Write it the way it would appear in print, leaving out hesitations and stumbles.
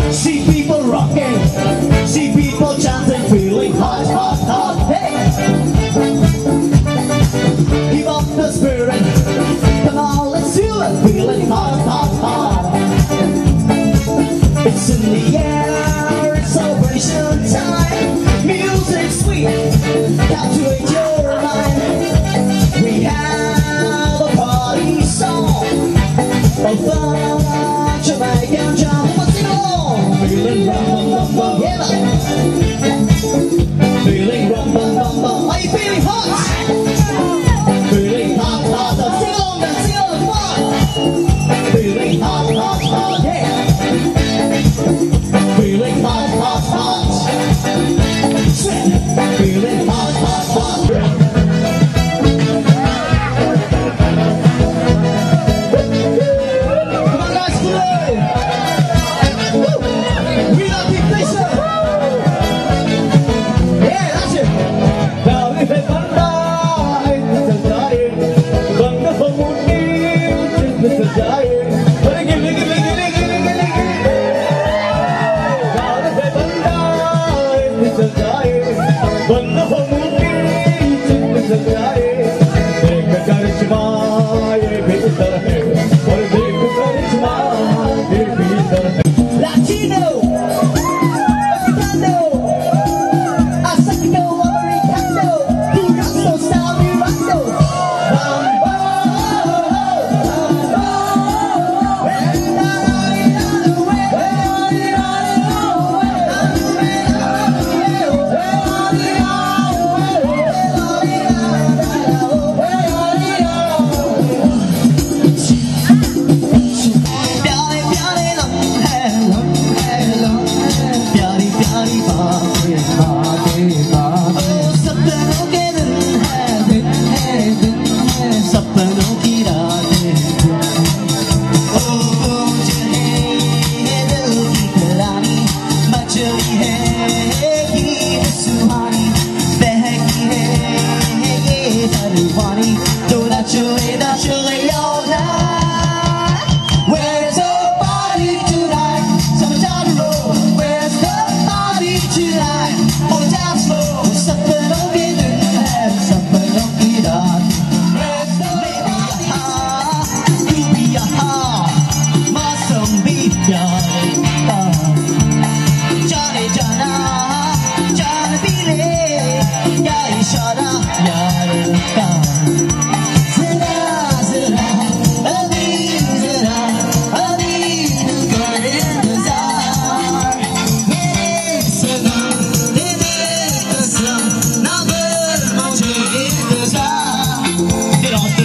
See people rocking, see people chanting, feeling hot, hot, hot, hey! Keep up the spirit, come on, let's do it, feeling hot, hot, hot. It's in the air, it's celebration time, music sweet, captivate your mind. We have a party song, a fun Jamaican jam, what's it on? Feeling rum bum bum, yeah. Feeling rum bum bum bum. Are you feeling hot? Feeling hot, hot, hot. Sing along then, sing along, come on. Feeling hot, hot, hot, yeah. Feeling hot, hot, hot. Feeling hot, hot, hot. Get off the